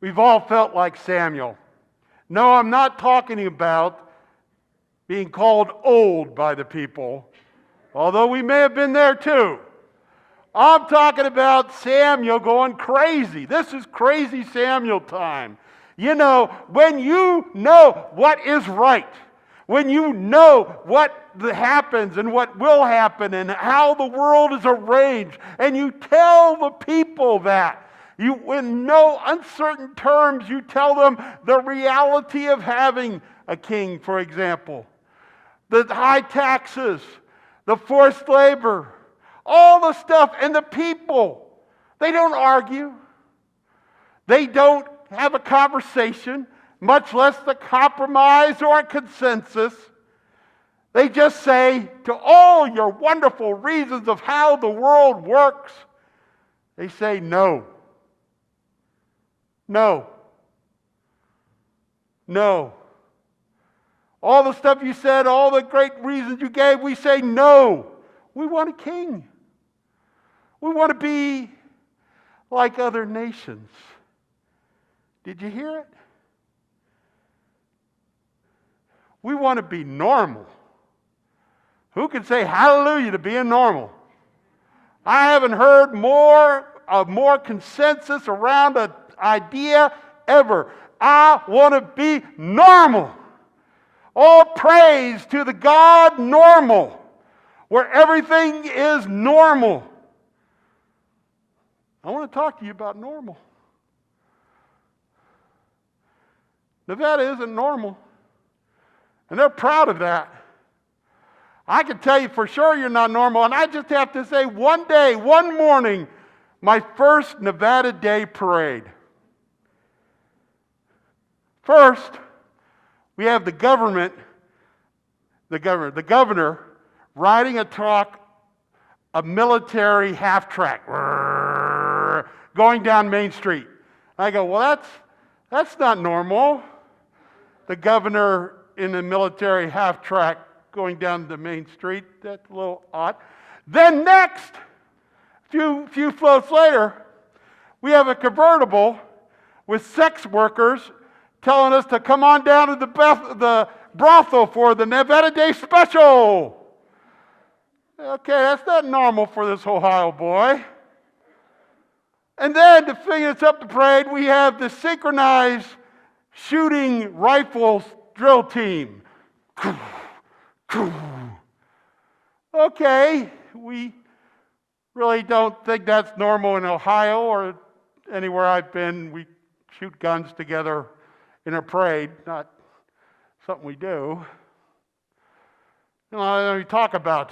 We've all felt like Samuel. No, I'm not talking about being called old by the people, although we may have been there too. I'm talking about Samuel going crazy. This is crazy Samuel time. You know, when you know what is right, when you know what happens and what will happen and how the world is arranged, and you tell the people that, you, in no uncertain terms, you tell them the reality of having a king, for example. The high taxes, the forced labor, all the stuff, and the people, they don't argue. They don't have a conversation, much less the compromise or a consensus. They just say, to all your wonderful reasons of how the world works, they say no. No. No. All the stuff you said, all the great reasons you gave, we say no. We want a king. We want to be like other nations. Did you hear it? We want to be normal. Who can say hallelujah to being normal? I haven't heard more consensus around an idea ever. I want to be normal. All praise to the God normal, where everything is normal. I want to talk to you about normal. Nevada isn't normal, and they're proud of that. I can tell you for sure you're not normal, and I just have to say one day, one morning, my first Nevada Day parade. First, we have the governor riding a military half-track, going down Main Street. I go, well, that's not normal. The governor in the military half-track going down the Main Street, that's a little odd. Then next, few floats later, we have a convertible with sex workers telling us to come on down to the brothel for the Nevada Day special. Okay, that's not normal for this Ohio boy. And then to finish up the parade, we have the synchronized shooting rifles drill team. Okay, we really don't think that's normal in Ohio or anywhere I've been. We shoot guns together in a parade, not something we do. You know, we talk about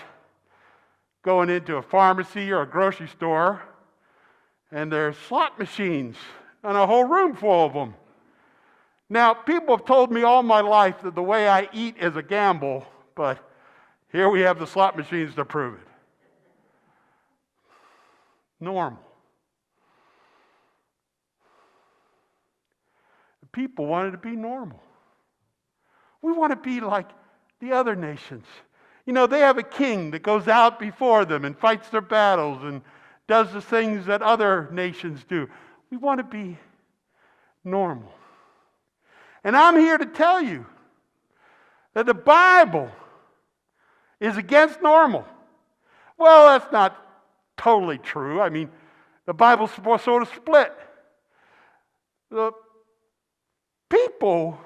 going into a pharmacy or a grocery store, and there's slot machines and a whole room full of them. Now, people have told me all my life that the way I eat is a gamble, but here we have the slot machines to prove it. Normal. The people wanted to be normal. We want to be like the other nations. You know, they have a king that goes out before them and fights their battles and does the things that other nations do. We want to be normal. And I'm here to tell you that the Bible is against normal. Well, that's not totally true. I mean, the Bible's sort of split. The people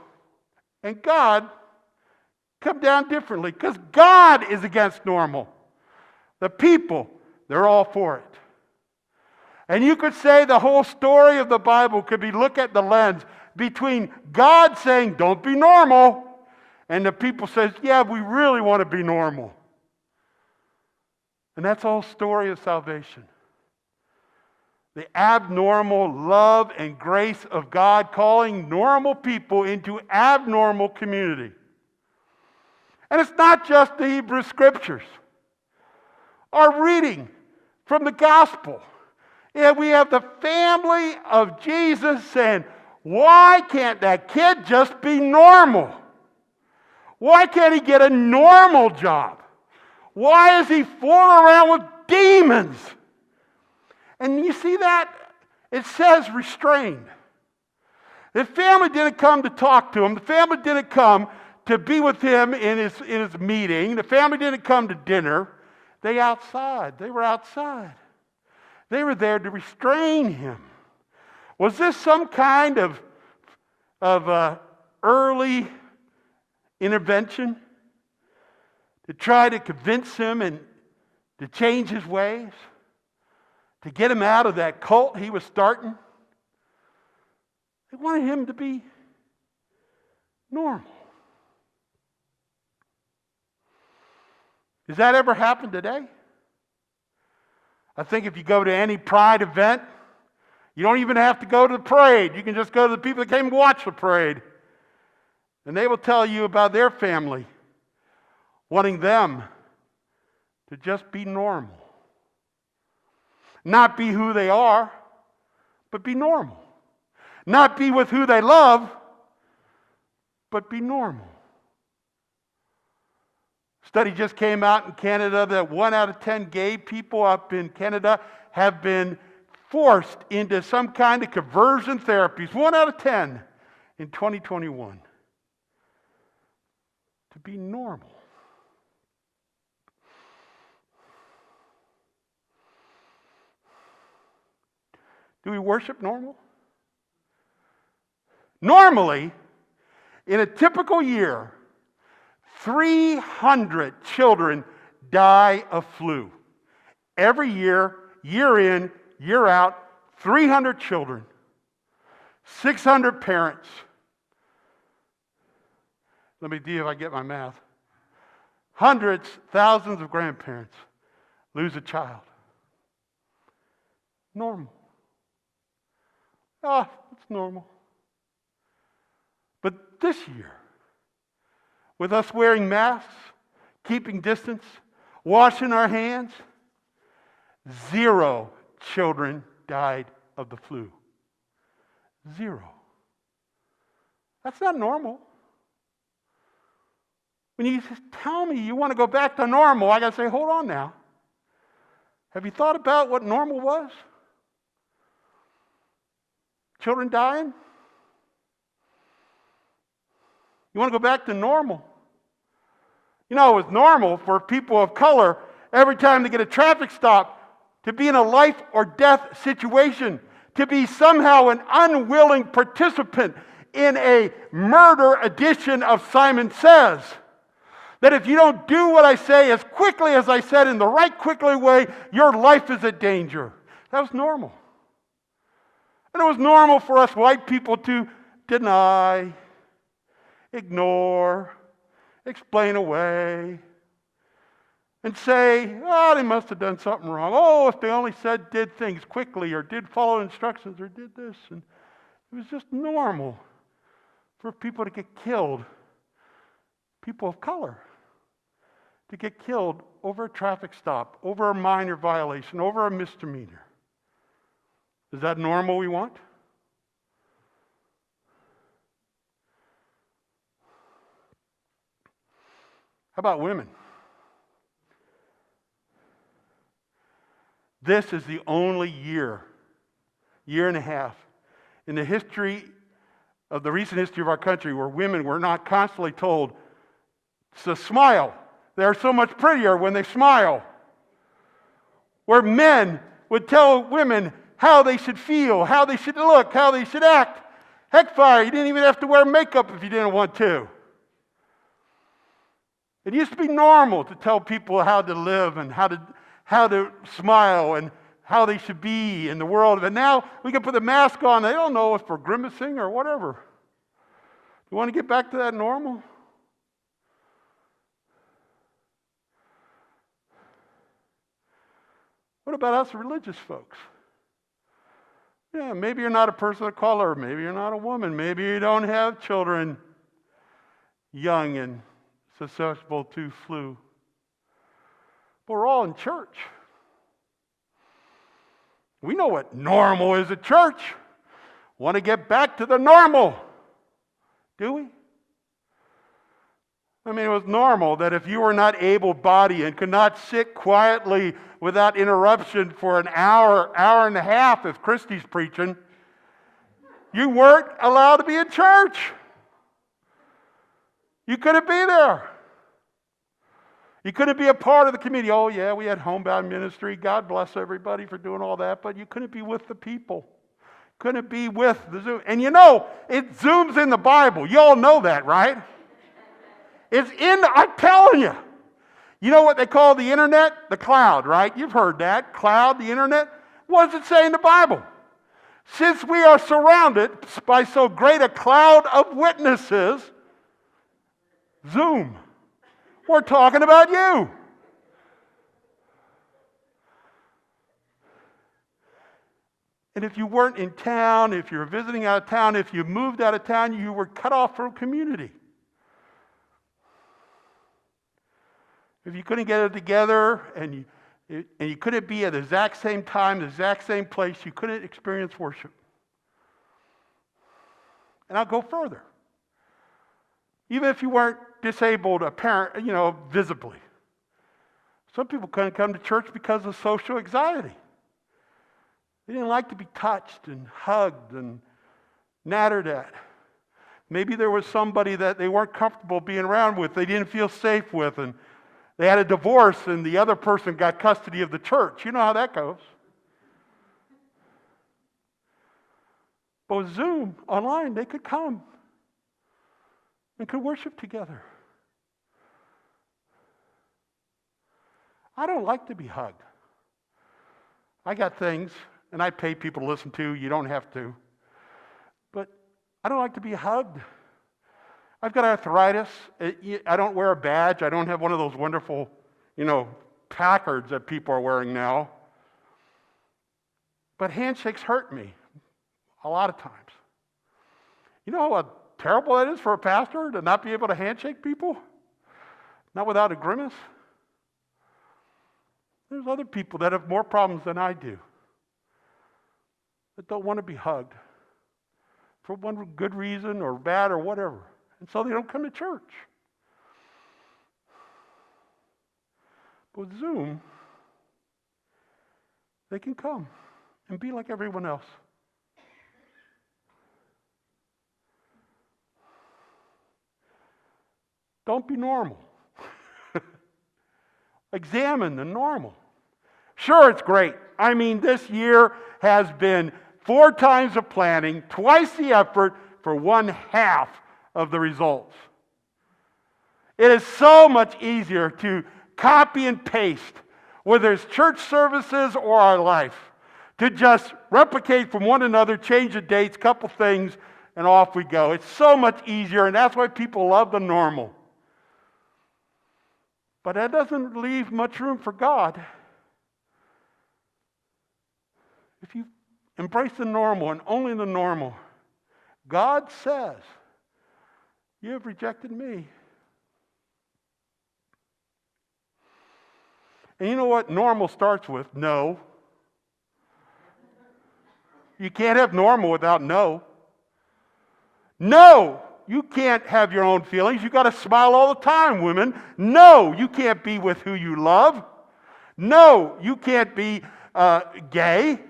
and God come down differently because God is against normal. The people, they're all for it. And you could say the whole story of the Bible could be looked at the lens between God saying, don't be normal, and the people says, yeah, we really want to be normal. And that's the whole story of salvation. The abnormal love and grace of God calling normal people into abnormal community. And it's not just the Hebrew Scriptures. Our reading from the Gospel. Yeah, we have the family of Jesus saying, why can't that kid just be normal? Why can't he get a normal job? Why is he fooling around with demons? And you see that? It says restrained. The family didn't come to talk to him. The family didn't come to be with him in his meeting. The family didn't come to dinner. They were outside. They were there to restrain him. Was this some kind of early intervention to try to convince him and to change his ways? To get him out of that cult he was starting? They wanted him to be normal. Does that ever happen today? I think if you go to any Pride event, you don't even have to go to the parade. You can just go to the people that came and watch the parade. And they will tell you about their family, wanting them to just be normal. Not be who they are, but be normal. Not be with who they love, but be normal. Study just came out in Canada that 1 out of 10 gay people up in Canada have been forced into some kind of conversion therapies. 1 out of 10 in 2021. To be normal. Do we worship normal? Normally, in a typical year, 300 children die of flu. Every year, year in, year out, 300 children, 600 parents. Let me see if I get my math. Hundreds, thousands of grandparents lose a child. Normal. It's normal. But this year, with us wearing masks, keeping distance, washing our hands, 0 children died of the flu. 0. That's not normal. When you just tell me you want to go back to normal, I got to say, hold on now. Have you thought about what normal was? Children dying? You want to go back to normal? You know, it was normal for people of color every time they get a traffic stop to be in a life or death situation, to be somehow an unwilling participant in a murder edition of Simon Says. That if you don't do what I say as quickly as I said in the right quickly way, your life is in danger. That was normal. And it was normal for us white people to deny, ignore, explain away, and say, they must have done something wrong. Oh, if they only did things quickly or did follow instructions or did this. And it was just normal for people to get killed, people of color, to get killed over a traffic stop, over a minor violation, over a misdemeanor. Is that normal we want? How about women? This is the only year and a half, in the recent history of our country where women were not constantly told to smile. They're so much prettier when they smile. Where men would tell women how they should feel, how they should look, how they should act. Heck fire, you didn't even have to wear makeup if you didn't want to. It used to be normal to tell people how to live and how to smile and how they should be in the world. But now we can put the mask on. They don't know if we're grimacing or whatever. You want to get back to that normal? What about us religious folks? Yeah, maybe you're not a person of color. Maybe you're not a woman. Maybe you don't have children young and susceptible to flu. But we're all in church. We know what normal is at church. Want to get back to the normal. Do we? I mean, it was normal that if you were not able-bodied and could not sit quietly without interruption for an hour, hour and a half if Christy's preaching, You weren't allowed to be in church. You couldn't be there. You couldn't be a part of the community. Oh, yeah, we had homebound ministry. God bless everybody for doing all that. But you couldn't be with the people. Couldn't be with the Zoom. And you know, it zooms in the Bible. You all know that, right? I'm telling you. You know what they call the internet? The cloud, right? You've heard that. Cloud, the internet. What does it say in the Bible? Since we are surrounded by so great a cloud of witnesses, Zoom. We're talking about you. And if you weren't in town, if you were visiting out of town, if you moved out of town, you were cut off from community. If you couldn't get it together and you couldn't be at the exact same time, the exact same place, you couldn't experience worship. And I'll go further. Even if you weren't disabled, visibly. Some people couldn't come to church because of social anxiety. They didn't like to be touched and hugged and nattered at. Maybe there was somebody that they weren't comfortable being around with, they didn't feel safe with, and they had a divorce and the other person got custody of the church. You know how that goes. But with Zoom, online, they could come and could worship together. I don't like to be hugged. I got things, and I pay people to listen to. You don't have to. But I don't like to be hugged. I've got arthritis. I don't wear a badge. I don't have one of those wonderful, placards that people are wearing now. But handshakes hurt me a lot of times. You know how terrible that is for a pastor to not be able to handshake people? Not without a grimace? There's other people that have more problems than I do that don't want to be hugged for one good reason or bad or whatever. And so they don't come to church. But with Zoom, they can come and be like everyone else. Don't be normal. Examine the normal. Sure, it's great. I mean, this year has been 4 times the planning, twice the effort for 1/2 of the results. It is so much easier to copy and paste, whether it's church services or our life, to just replicate from one another, change the dates, couple things, and off we go. It's so much easier, and that's why people love the normal. But that doesn't leave much room for God. If you embrace the normal and only the normal, God says, you have rejected me. And you know what normal starts with? No. You can't have normal without no. No, you can't have your own feelings. You got to smile all the time, women. No, you can't be with who you love. No, you can't be gay.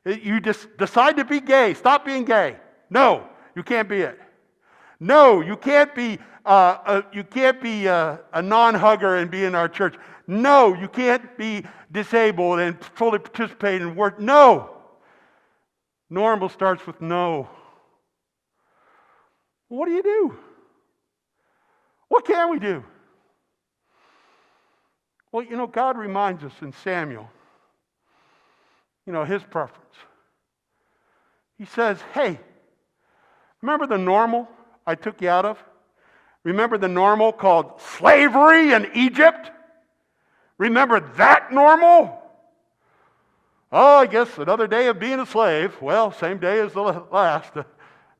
You just decide to be gay. Stop being gay. No, you can't be it. No, you can't be a non-hugger and be in our church. No, you can't be disabled and fully participate in work. No. Normal starts with no. What do you do? What can we do? Well, God reminds us in Samuel, his preference. He says, hey, remember the normal I took you out of? Remember the normal called slavery in Egypt? Remember that normal? Oh, I guess another day of being a slave. Well, same day as the last.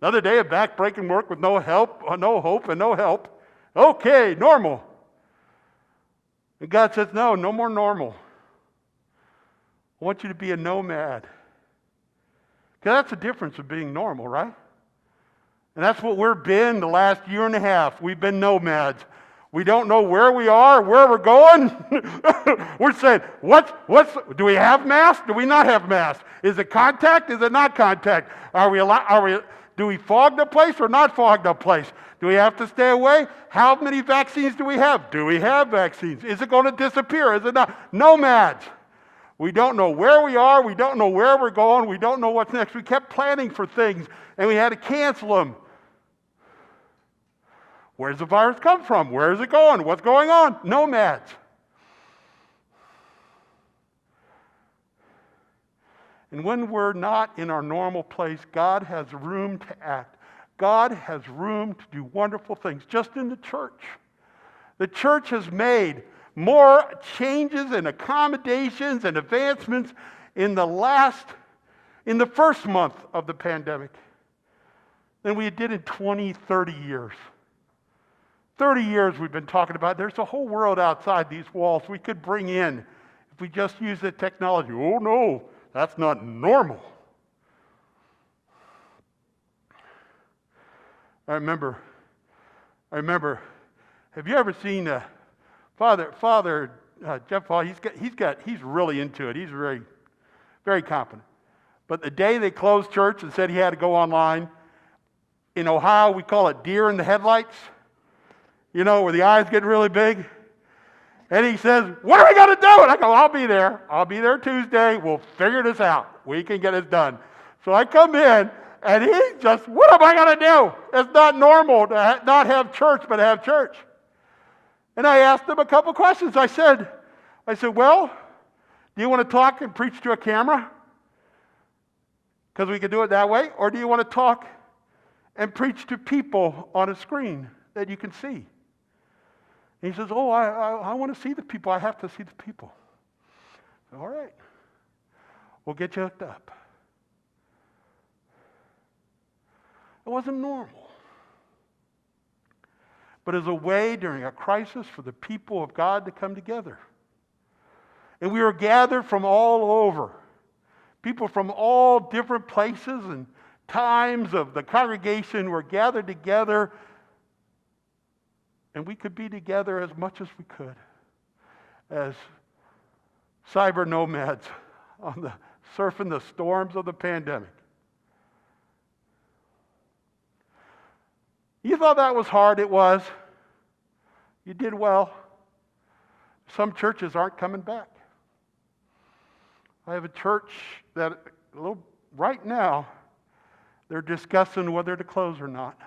Another day of backbreaking work with no help, no hope, and no help. Okay, normal. And God says, no more normal. I want you to be a nomad. Because that's the difference of being normal, right? And that's what we've been the last 1.5 years. We've been nomads. We don't know where we are, where we're going. We're saying, do we have masks? Do we not have masks? Is it contact? Is it not contact? Do we fog the place or not fog the place? Do we have to stay away? How many vaccines do we have? Do we have vaccines? Is it going to disappear? Is it not? Nomads. We don't know where we are. We don't know where we're going. We don't know what's next. We kept planning for things, and we had to cancel them. Where does the virus come from? Where is it going? What's going on? Nomads. And when we're not in our normal place, God has room to act. God has room to do wonderful things just in the church. The church has made more changes and accommodations and advancements in the first month of the pandemic than we did in 20, 30 years. 30 years we've been talking about there's a whole world outside these walls we could bring in if we just use the technology. Oh no, that's not normal. I remember, have you ever seen Father Jeff Paul? He's really into it. He's very, very confident. But the day they closed church and said he had to go online, in Ohio we call it deer in the headlights. You know, where the eyes get really big. And he says, what are we going to do? And I go, I'll be there. I'll be there Tuesday. We'll figure this out. We can get it done. So I come in, and he's just, what am I going to do? It's not normal to not have church, but have church. And I asked him a couple questions. I said, well, do you want to talk and preach to a camera? Because we can do it that way. Or do you want to talk and preach to people on a screen that you can see? And he says, oh, I want to see the people. I have to see the people. All right. We'll get you hooked up. It wasn't normal. But as a way during a crisis for the people of God to come together. And we were gathered from all over. People from all different places and times of the congregation were gathered together. And we could be together as much as we could as cyber nomads surfing the storms of the pandemic. You thought that was hard? It was. You did well. Some churches aren't coming back. I have a church that right now they're discussing whether to close or not.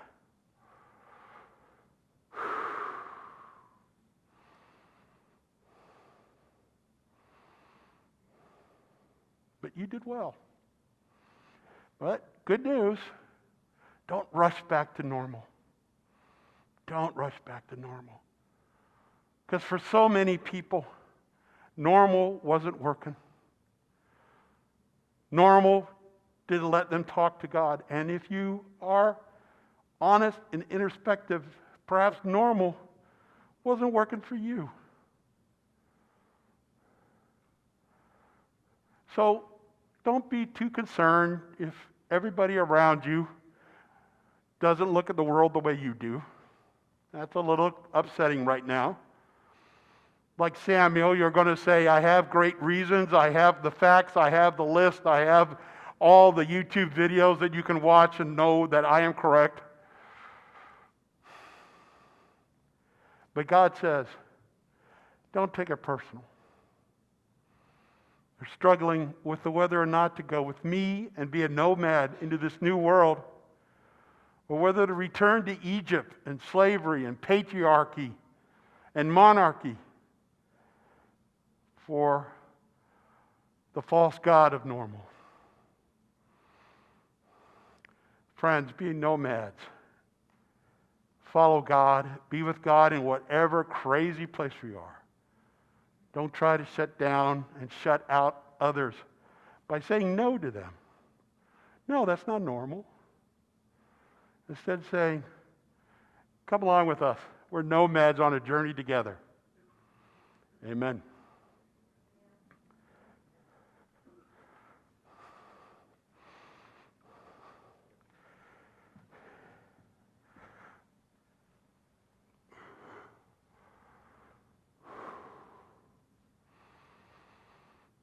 But you did well. But good news, don't rush back to normal. Don't rush back to normal. Because for so many people, normal wasn't working. Normal didn't let them talk to God. And if you are honest and introspective, perhaps normal wasn't working for you. So don't be too concerned if everybody around you doesn't look at the world the way you do. That's a little upsetting right now. Like Samuel, you're going to say, I have great reasons, I have the facts, I have the list, I have all the YouTube videos that you can watch and know that I am correct. But God says, don't take it personal. You're struggling with whether or not to go with me and be a nomad into this new world, or whether to return to Egypt and slavery and patriarchy and monarchy for the false god of normal. Friends, be nomads. Follow God. Be with God in whatever crazy place we are. Don't try to shut down and shut out others by saying no to them. No, that's not normal. Instead saying, come along with us. We're nomads on a journey together. Amen.